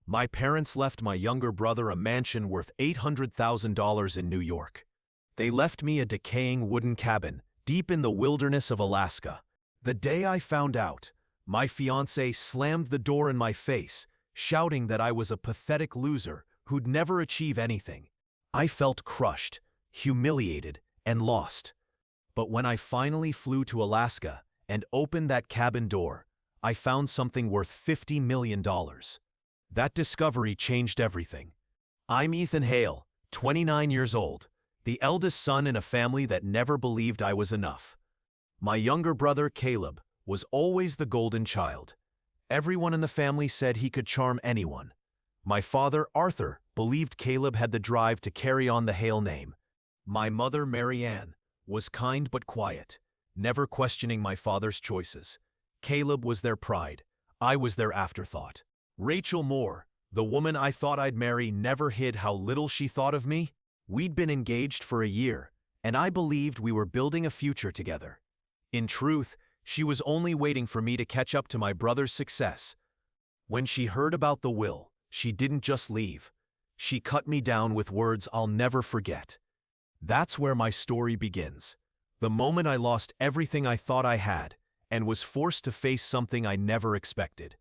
My parents left my younger brother a mansion worth $800,000 in New York. They left me a decaying wooden cabin deep in the wilderness of Alaska. The day I found out, my fiancée slammed the door in my face, shouting that I was a pathetic loser who'd never achieve anything. I felt crushed, humiliated, and lost. But when I finally flew to Alaska and opened that cabin door, I found something worth $50 million. That discovery changed everything. I'm Ethan Hale, 29 years old, the eldest son in a family that never believed I was enough. My younger brother, Caleb, was always the golden child. Everyone in the family said he could charm anyone. My father, Arthur, believed Caleb had the drive to carry on the Hale name. My mother, Marianne, was kind but quiet, never questioning my father's choices. Caleb was their pride. I was their afterthought. Rachel Moore, the woman I thought I'd marry, never hid how little she thought of me. We'd been engaged for a year, and I believed we were building a future together. In truth, she was only waiting for me to catch up to my brother's success. When she heard about the will, she didn't just leave. She cut me down with words I'll never forget. That's where my story begins. The moment I lost everything I thought I had, and was forced to face something I never expected.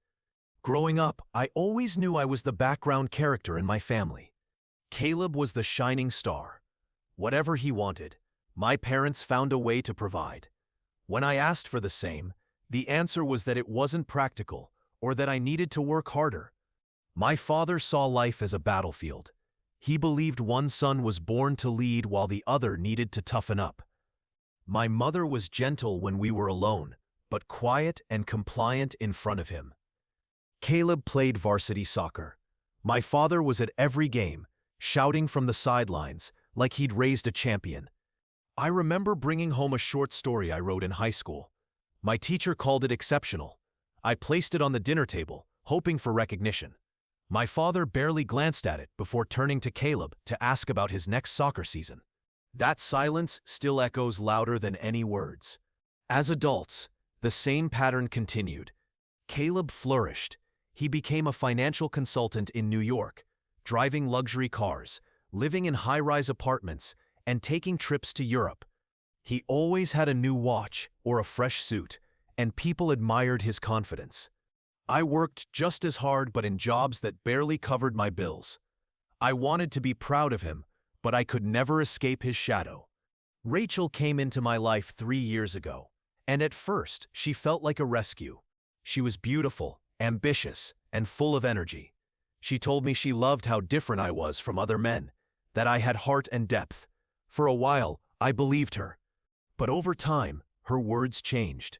Growing up, I always knew I was the background character in my family. Caleb was the shining star. Whatever he wanted, my parents found a way to provide. When I asked for the same, the answer was that it wasn't practical, or that I needed to work harder. My father saw life as a battlefield. He believed one son was born to lead while the other needed to toughen up. My mother was gentle when we were alone, but quiet and compliant in front of him. Caleb played varsity soccer. My father was at every game, shouting from the sidelines like he'd raised a champion. I remember bringing home a short story I wrote in high school. My teacher called it exceptional. I placed it on the dinner table, hoping for recognition. My father barely glanced at it before turning to Caleb to ask about his next soccer season. That silence still echoes louder than any words. As adults, the same pattern continued. Caleb flourished. He became a financial consultant in New York, driving luxury cars, living in high-rise apartments, and taking trips to Europe. He always had a new watch or a fresh suit, and people admired his confidence. I worked just as hard but in jobs that barely covered my bills. I wanted to be proud of him, but I could never escape his shadow. Rachel came into my life 3 years ago, and at first she felt like a rescue. She was beautiful, ambitious, and full of energy. She told me she loved how different I was from other men, that I had heart and depth. For a while, I believed her. But over time, her words changed.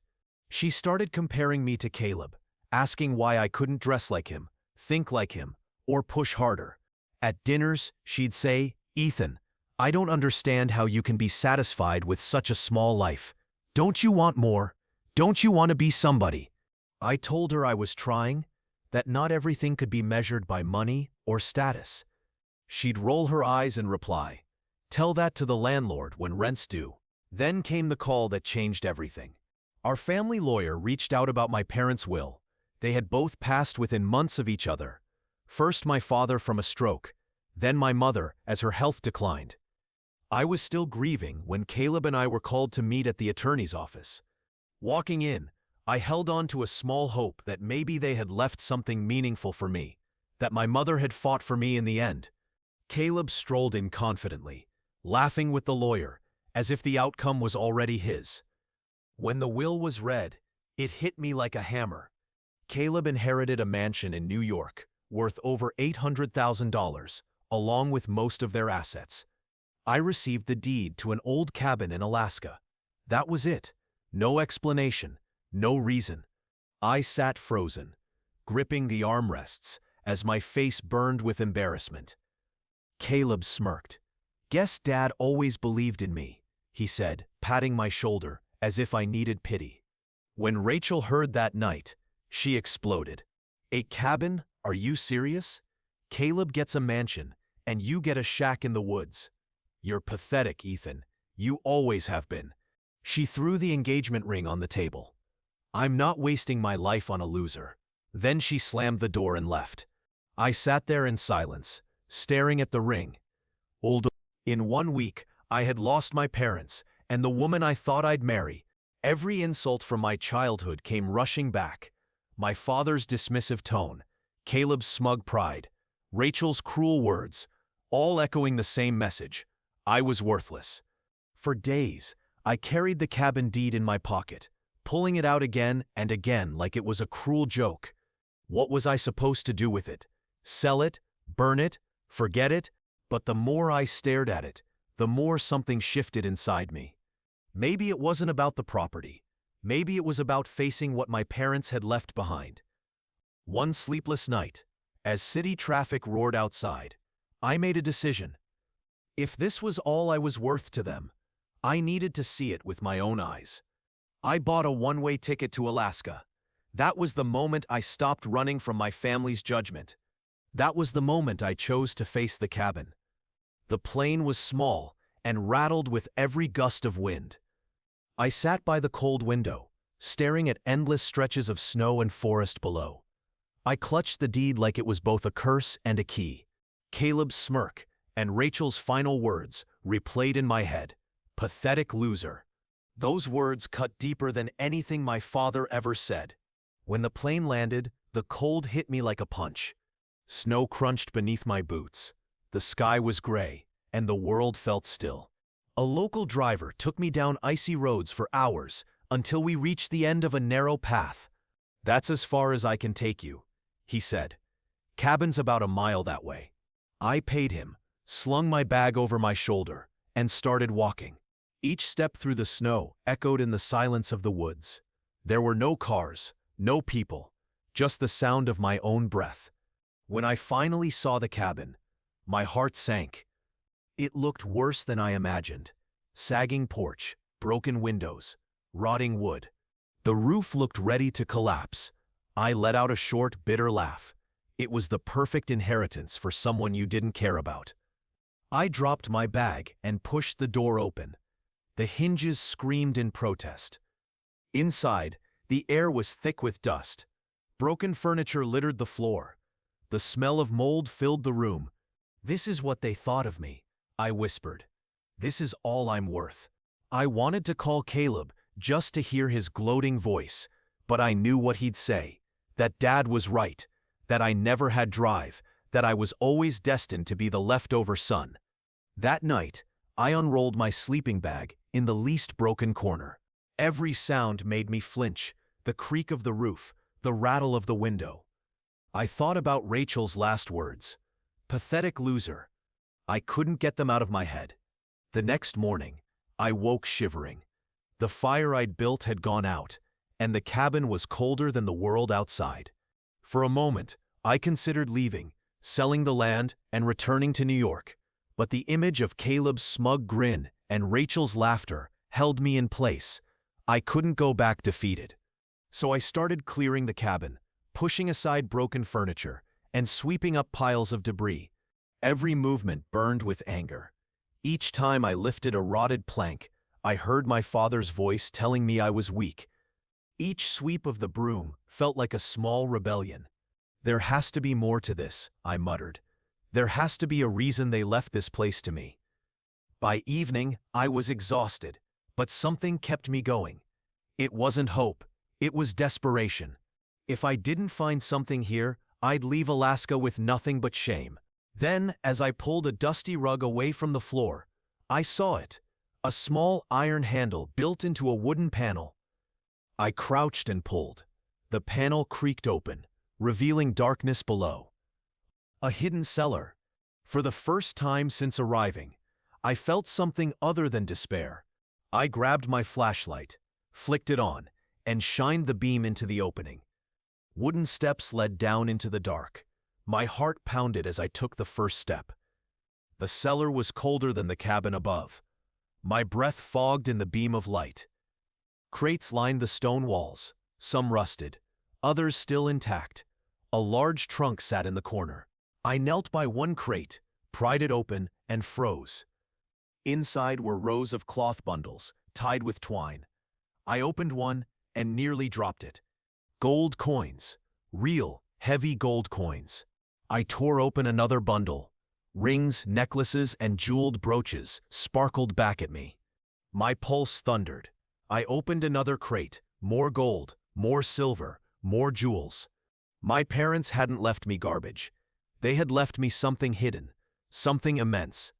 She started comparing me to Caleb, asking why I couldn't dress like him, think like him, or push harder. At dinners, she'd say, "Ethan, I don't understand how you can be satisfied with such a small life. Don't you want more? Don't you want to be somebody?" I told her I was trying, that not everything could be measured by money or status. She'd roll her eyes and reply, "Tell that to the landlord when rent's due." Then came the call that changed everything. Our family lawyer reached out about my parents' will. They had both passed within months of each other. First my father from a stroke, then my mother as her health declined. I was still grieving when Caleb and I were called to meet at the attorney's office. Walking in, I held on to a small hope that maybe they had left something meaningful for me, that my mother had fought for me in the end. Caleb strolled in confidently, laughing with the lawyer, as if the outcome was already his. When the will was read, it hit me like a hammer. Caleb inherited a mansion in New York, worth over $800,000, along with most of their assets. I received the deed to an old cabin in Alaska. That was it. No explanation, no reason. I sat frozen, gripping the armrests, as my face burned with embarrassment. Caleb smirked. "Guess Dad always believed in me," he said, patting my shoulder as if I needed pity. When Rachel heard that night, she exploded. "A cabin? Are you serious? Caleb gets a mansion, and you get a shack in the woods. You're pathetic, Ethan. You always have been." She threw the engagement ring on the table. "I'm not wasting my life on a loser." Then she slammed the door and left. I sat there in silence, staring at the ring. Old. In 1 week, I had lost my parents, and the woman I thought I'd marry. Every insult from my childhood came rushing back. My father's dismissive tone, Caleb's smug pride, Rachel's cruel words, all echoing the same message. I was worthless. For days, I carried the cabin deed in my pocket, pulling it out again and again like it was a cruel joke. What was I supposed to do with it? Sell it? Burn it? Forget it? But the more I stared at it, the more something shifted inside me. Maybe it wasn't about the property. Maybe it was about facing what my parents had left behind. One sleepless night, as city traffic roared outside, I made a decision. If this was all I was worth to them, I needed to see it with my own eyes. I bought a one-way ticket to Alaska. That was the moment I stopped running from my family's judgment. That was the moment I chose to face the cabin. The plane was small and rattled with every gust of wind. I sat by the cold window, staring at endless stretches of snow and forest below. I clutched the deed like it was both a curse and a key. Caleb's smirk and Rachel's final words replayed in my head. Pathetic loser. Those words cut deeper than anything my father ever said. When the plane landed, the cold hit me like a punch. Snow crunched beneath my boots. The sky was gray, and the world felt still. A local driver took me down icy roads for hours until we reached the end of a narrow path. "That's as far as I can take you," he said. "Cabin's about a mile that way." I paid him, slung my bag over my shoulder, and started walking. Each step through the snow echoed in the silence of the woods. There were no cars, no people, just the sound of my own breath. When I finally saw the cabin, my heart sank. It looked worse than I imagined. Sagging porch, broken windows, rotting wood. The roof looked ready to collapse. I let out a short, bitter laugh. It was the perfect inheritance for someone you didn't care about. I dropped my bag and pushed the door open. The hinges screamed in protest. Inside, the air was thick with dust. Broken furniture littered the floor. The smell of mold filled the room. "This is what they thought of me," I whispered. "This is all I'm worth." I wanted to call Caleb just to hear his gloating voice, but I knew what he'd say. That Dad was right, that I never had drive, that I was always destined to be the leftover son. That night, I unrolled my sleeping bag in the least broken corner. Every sound made me flinch, the creak of the roof, the rattle of the window. I thought about Rachel's last words. Pathetic loser. I couldn't get them out of my head. The next morning, I woke shivering. The fire I'd built had gone out, and the cabin was colder than the world outside. For a moment, I considered leaving, selling the land, and returning to New York. But the image of Caleb's smug grin and Rachel's laughter held me in place. I couldn't go back defeated. So I started clearing the cabin, pushing aside broken furniture, and sweeping up piles of debris. Every movement burned with anger. Each time I lifted a rotted plank, I heard my father's voice telling me I was weak. Each sweep of the broom felt like a small rebellion. "There has to be more to this," I muttered. "There has to be a reason they left this place to me." By evening, I was exhausted, but something kept me going. It wasn't hope, it was desperation. If I didn't find something here, I'd leave Alaska with nothing but shame. Then, as I pulled a dusty rug away from the floor, I saw it, a small iron handle built into a wooden panel. I crouched and pulled. The panel creaked open, revealing darkness below. A hidden cellar. For the first time since arriving, I felt something other than despair. I grabbed my flashlight, flicked it on, and shined the beam into the opening. Wooden steps led down into the dark. My heart pounded as I took the first step. The cellar was colder than the cabin above. My breath fogged in the beam of light. Crates lined the stone walls, some rusted, others still intact. A large trunk sat in the corner. I knelt by one crate, pried it open, and froze. Inside were rows of cloth bundles, tied with twine. I opened one and nearly dropped it. Gold coins. Real, heavy gold coins. I tore open another bundle. Rings, necklaces, and jeweled brooches sparkled back at me. My pulse thundered. I opened another crate. More gold, more silver, more jewels. My parents hadn't left me garbage. They had left me something hidden, something immense.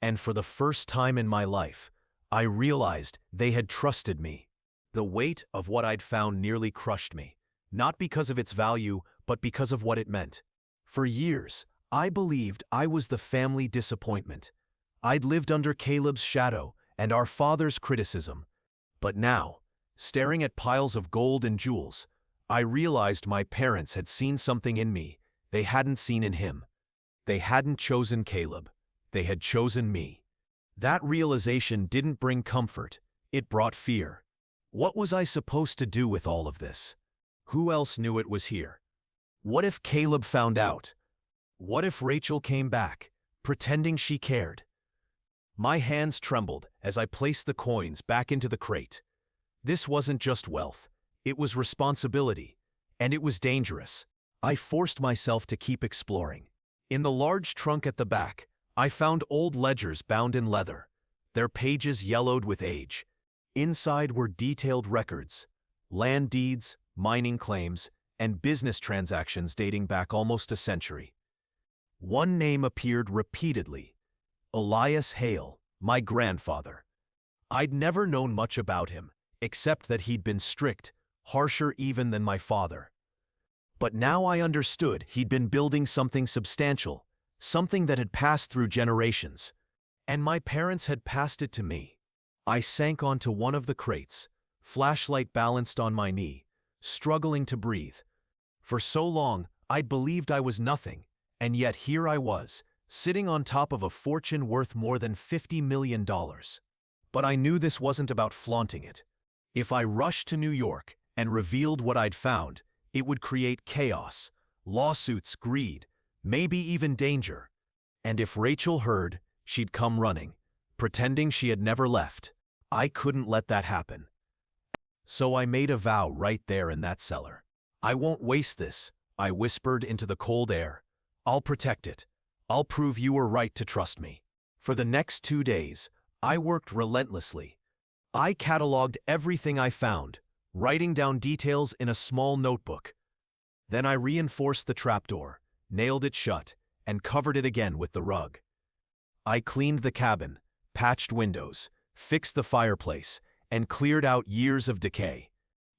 And for the first time in my life, I realized they had trusted me. The weight of what I'd found nearly crushed me, not because of its value, but because of what it meant. For years, I believed I was the family disappointment. I'd lived under Caleb's shadow and our father's criticism. But now, staring at piles of gold and jewels, I realized my parents had seen something in me they hadn't seen in him. They hadn't chosen Caleb. They had chosen me. That realization didn't bring comfort. It brought fear. What was I supposed to do with all of this? Who else knew it was here? What if Caleb found out? What if Rachel came back, pretending she cared? My hands trembled as I placed the coins back into the crate. This wasn't just wealth. It was responsibility. And it was dangerous. I forced myself to keep exploring. In the large trunk at the back, I found old ledgers bound in leather, their pages yellowed with age. Inside were detailed records, land deeds, mining claims, and business transactions dating back almost a century. One name appeared repeatedly: Elias Hale, my grandfather. I'd never known much about him, except that he'd been strict, harsher even than my father. But now I understood he'd been building something substantial, something that had passed through generations. And my parents had passed it to me. I sank onto one of the crates, flashlight balanced on my knee, struggling to breathe. For so long, I'd believed I was nothing, and yet here I was, sitting on top of a fortune worth more than $50 million. But I knew this wasn't about flaunting it. If I rushed to New York and revealed what I'd found, it would create chaos, lawsuits, greed, maybe even danger. And if Rachel heard, she'd come running, pretending she had never left. I couldn't let that happen. So I made a vow right there in that cellar. I won't waste this, I whispered into the cold air. I'll protect it. I'll prove you were right to trust me. For the next 2 days, I worked relentlessly. I cataloged everything I found, writing down details in a small notebook. Then I reinforced the trapdoor, nailed it shut, and covered it again with the rug. I cleaned the cabin, patched windows, fixed the fireplace, and cleared out years of decay.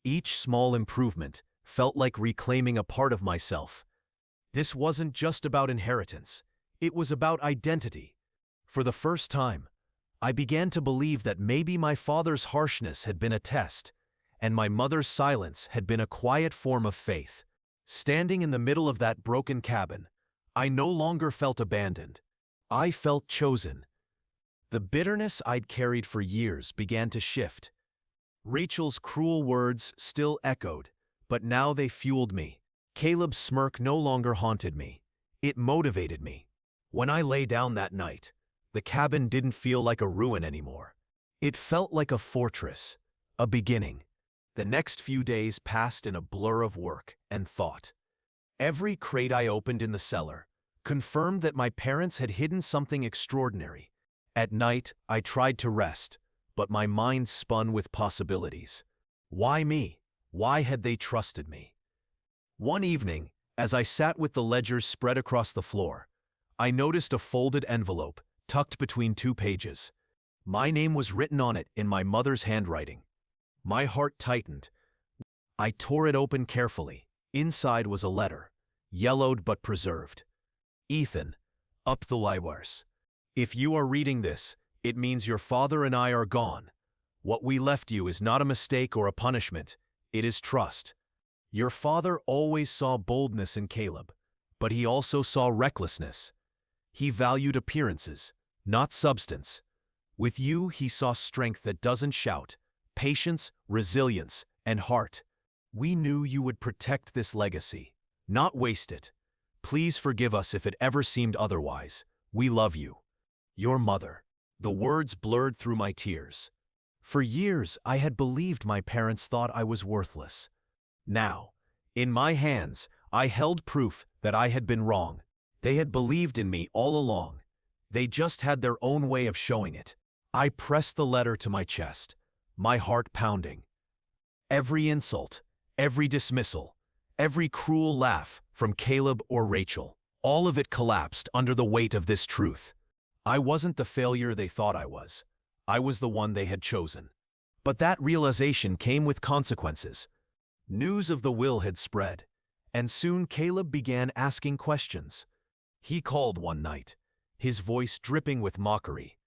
Each small improvement felt like reclaiming a part of myself. This wasn't just about inheritance. It was about identity. For the first time, I began to believe that maybe my father's harshness had been a test, and my mother's silence had been a quiet form of faith. Standing in the middle of that broken cabin, I no longer felt abandoned. I felt chosen. The bitterness I'd carried for years began to shift. Rachel's cruel words still echoed, but now they fueled me. Caleb's smirk no longer haunted me. It motivated me. When I lay down that night, the cabin didn't feel like a ruin anymore. It felt like a fortress, a beginning. The next few days passed in a blur of work and thought. Every crate I opened in the cellar confirmed that my parents had hidden something extraordinary. At night, I tried to rest, but my mind spun with possibilities. Why me? Why had they trusted me? One evening, as I sat with the ledgers spread across the floor, I noticed a folded envelope tucked between 2 pages. My name was written on it in my mother's handwriting. My heart tightened. I tore it open carefully. Inside was a letter, yellowed but preserved. Ethan, up the Liwars. If you are reading this, it means your father and I are gone. What we left you is not a mistake or a punishment. It is trust. Your father always saw boldness in Caleb, but he also saw recklessness. He valued appearances, not substance. With you, he saw strength that doesn't shout, patience, resilience, and heart. We knew you would protect this legacy, not waste it. Please forgive us if it ever seemed otherwise. We love you. Your mother. The words blurred through my tears. For years, I had believed my parents thought I was worthless. Now, in my hands, I held proof that I had been wrong. They had believed in me all along. They just had their own way of showing it. I pressed the letter to my chest, my heart pounding. Every insult, every dismissal, every cruel laugh from Caleb or Rachel, all of it collapsed under the weight of this truth. I wasn't the failure they thought I was. I was the one they had chosen. But that realization came with consequences. News of the will had spread, and soon Caleb began asking questions. He called one night, his voice dripping with mockery.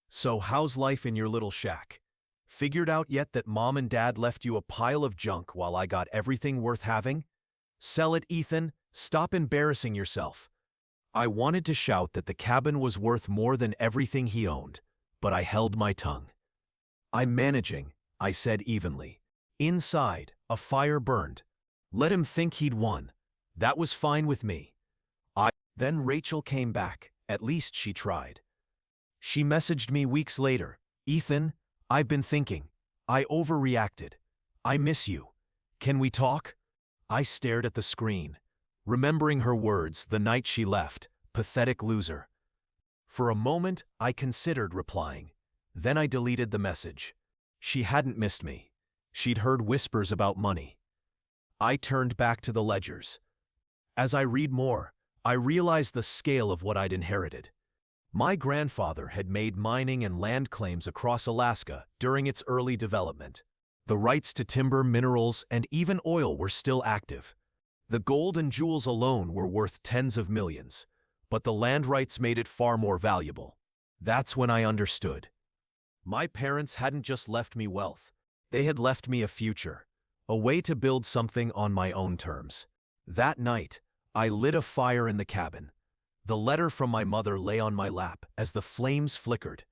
"So how's life in your little shack? Figured out yet that Mom and Dad left you a pile of junk while I got everything worth having? Sell it, Ethan. Stop embarrassing yourself." I wanted to shout that the cabin was worth more than everything he owned, but I held my tongue. "I'm managing," I said evenly. Inside, a fire burned. Let him think he'd won. That was fine with me. Then Rachel came back. At least she tried. She messaged me weeks later. "Ethan, I've been thinking. I overreacted. I miss you. Can we talk?" I stared at the screen, remembering her words the night she left, "Pathetic loser." For a moment, I considered replying. Then I deleted the message. She hadn't missed me. She'd heard whispers about money. I turned back to the ledgers. As I read more, I realized the scale of what I'd inherited. My grandfather had made mining and land claims across Alaska during its early development. The rights to timber, minerals, and even oil were still active. The gold and jewels alone were worth tens of millions, but the land rights made it far more valuable. That's when I understood. My parents hadn't just left me wealth. They had left me a future, a way to build something on my own terms. That night, I lit a fire in the cabin. The letter from my mother lay on my lap as the flames flickered.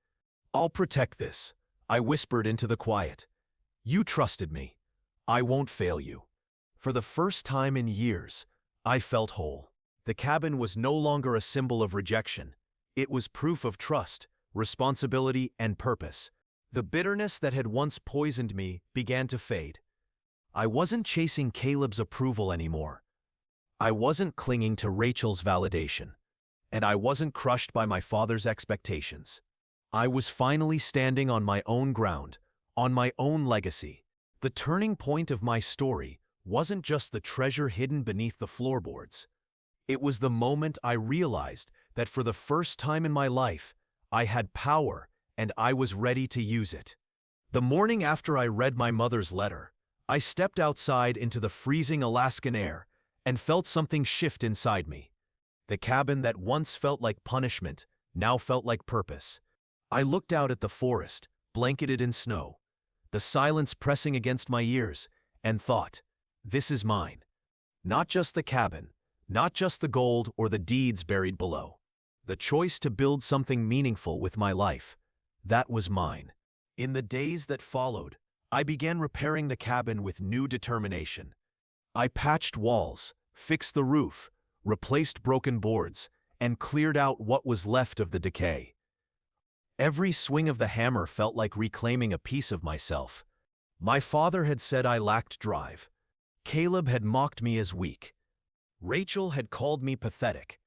"I'll protect this," I whispered into the quiet. "You trusted me. I won't fail you." For the first time in years, I felt whole. The cabin was no longer a symbol of rejection. It was proof of trust, responsibility, and purpose. The bitterness that had once poisoned me began to fade. I wasn't chasing Caleb's approval anymore. I wasn't clinging to Rachel's validation. And I wasn't crushed by my father's expectations. I was finally standing on my own ground, on my own legacy. The turning point of my story wasn't just the treasure hidden beneath the floorboards. It was the moment I realized that for the first time in my life, I had power and I was ready to use it. The morning after I read my mother's letter, I stepped outside into the freezing Alaskan air and felt something shift inside me. The cabin that once felt like punishment now felt like purpose. I looked out at the forest, blanketed in snow, the silence pressing against my ears, and thought, this is mine. Not just the cabin, not just the gold or the deeds buried below. The choice to build something meaningful with my life, that was mine. In the days that followed, I began repairing the cabin with new determination. I patched walls, fixed the roof, replaced broken boards, and cleared out what was left of the decay. Every swing of the hammer felt like reclaiming a piece of myself. My father had said I lacked drive. Caleb had mocked me as weak. Rachel had called me pathetic.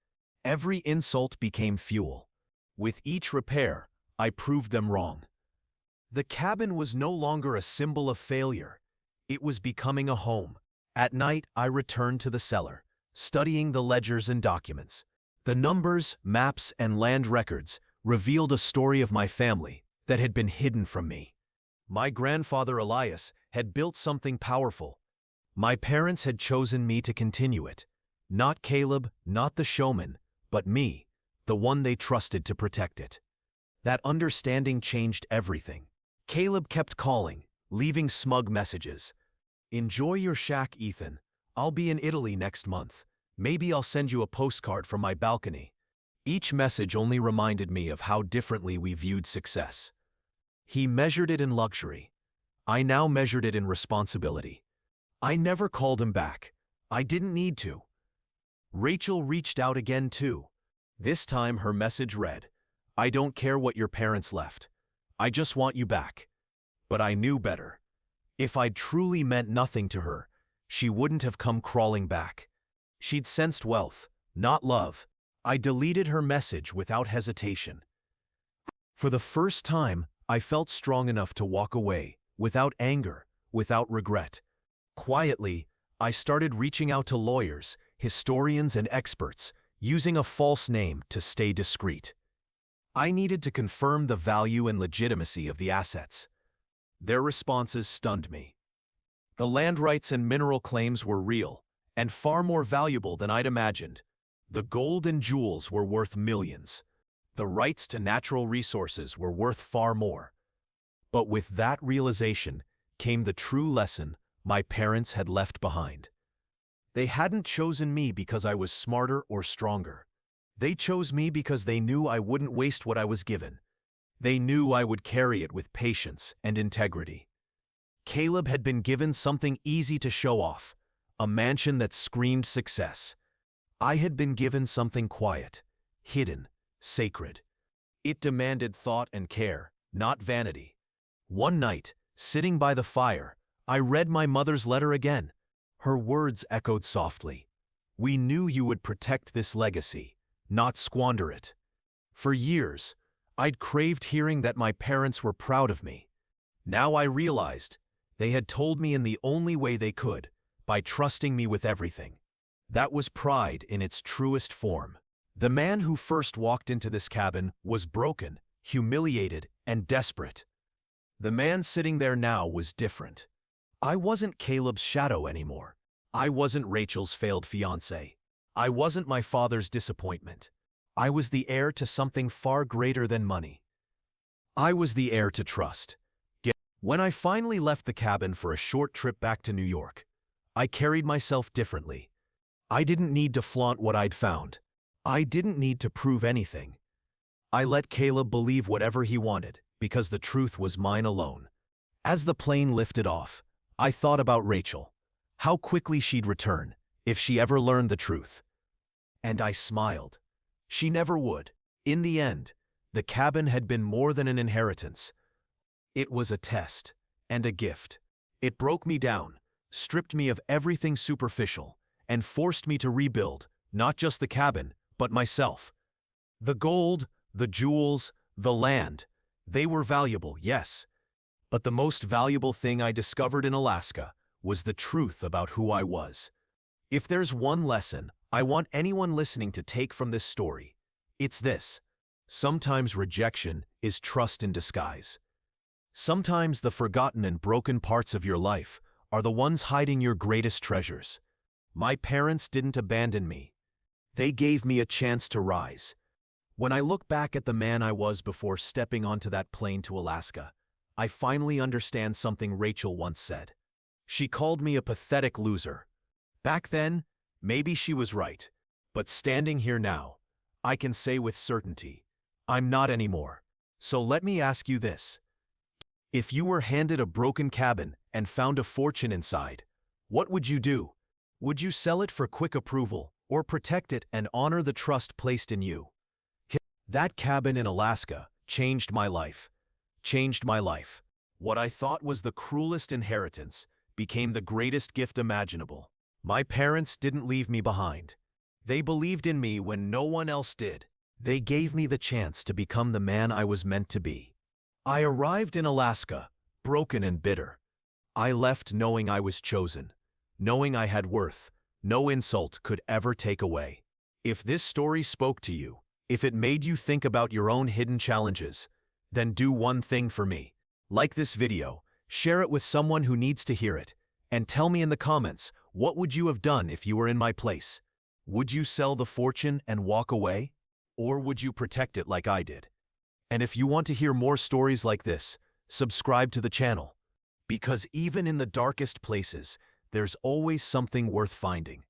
Every insult became fuel. With each repair, I proved them wrong. The cabin was no longer a symbol of failure. It was becoming a home. At night, I returned to the cellar, studying the ledgers and documents. The numbers, maps, and land records revealed a story of my family that had been hidden from me. My grandfather Elias had built something powerful. My parents had chosen me to continue it. Not Caleb, not the showman, but me, the one they trusted to protect it. That understanding changed everything. Caleb kept calling, leaving smug messages. "Enjoy your shack, Ethan. I'll be in Italy next month. Maybe I'll send you a postcard from my balcony." Each message only reminded me of how differently we viewed success. He measured it in luxury. I now measured it in responsibility. I never called him back. I didn't need to. Rachel reached out again too. This time her message read, "I don't care what your parents left. I just want you back." But I knew better. If I'd truly meant nothing to her, she wouldn't have come crawling back. She'd sensed wealth, not love. I deleted her message without hesitation. For the first time, I felt strong enough to walk away, without anger, without regret. Quietly, I started reaching out to lawyers, historians, and experts, using a false name to stay discreet. I needed to confirm the value and legitimacy of the assets. Their responses stunned me. The land rights and mineral claims were real, and far more valuable than I'd imagined. The gold and jewels were worth millions. The rights to natural resources were worth far more. But with that realization came the true lesson my parents had left behind. They hadn't chosen me because I was smarter or stronger. They chose me because they knew I wouldn't waste what I was given. They knew I would carry it with patience and integrity. Caleb had been given something easy to show off, a mansion that screamed success. I had been given something quiet, hidden, sacred. It demanded thought and care, not vanity. One night, sitting by the fire, I read my mother's letter again. Her words echoed softly. "We knew you would protect this legacy, not squander it." For years, I'd craved hearing that my parents were proud of me. Now I realized they had told me in the only way they could, by trusting me with everything. That was pride in its truest form. The man who first walked into this cabin was broken, humiliated, and desperate. The man sitting there now was different. I wasn't Caleb's shadow anymore. I wasn't Rachel's failed fiancé. I wasn't my father's disappointment. I was the heir to something far greater than money. I was the heir to trust. When I finally left the cabin for a short trip back to New York, I carried myself differently. I didn't need to flaunt what I'd found. I didn't need to prove anything. I let Caleb believe whatever he wanted, because the truth was mine alone. As the plane lifted off, I thought about Rachel, how quickly she'd return, if she ever learned the truth. And I smiled. She never would. In the end, the cabin had been more than an inheritance. It was a test, and a gift. It broke me down, stripped me of everything superficial, and forced me to rebuild, not just the cabin, but myself. The gold, the jewels, the land, they were valuable, yes. But the most valuable thing I discovered in Alaska was the truth about who I was. If there's one lesson I want anyone listening to take from this story, it's this: sometimes rejection is trust in disguise. Sometimes the forgotten and broken parts of your life are the ones hiding your greatest treasures. My parents didn't abandon me. They gave me a chance to rise. When I look back at the man I was before stepping onto that plane to Alaska, I finally understand something Rachel once said. She called me a pathetic loser. Back then, maybe she was right. But standing here now, I can say with certainty, I'm not anymore. So let me ask you this. If you were handed a broken cabin and found a fortune inside, what would you do? Would you sell it for quick approval, or protect it and honor the trust placed in you? That cabin in Alaska changed my life. Changed my life. What I thought was the cruelest inheritance became the greatest gift imaginable. My parents didn't leave me behind. They believed in me when no one else did. They gave me the chance to become the man I was meant to be. I arrived in Alaska, broken and bitter. I left knowing I was chosen, knowing I had worth no insult could ever take away. If this story spoke to you, if it made you think about your own hidden challenges, then do one thing for me. Like this video, share it with someone who needs to hear it, and tell me in the comments, what would you have done if you were in my place? Would you sell the fortune and walk away? Or would you protect it like I did? And if you want to hear more stories like this, subscribe to the channel. Because even in the darkest places, there's always something worth finding.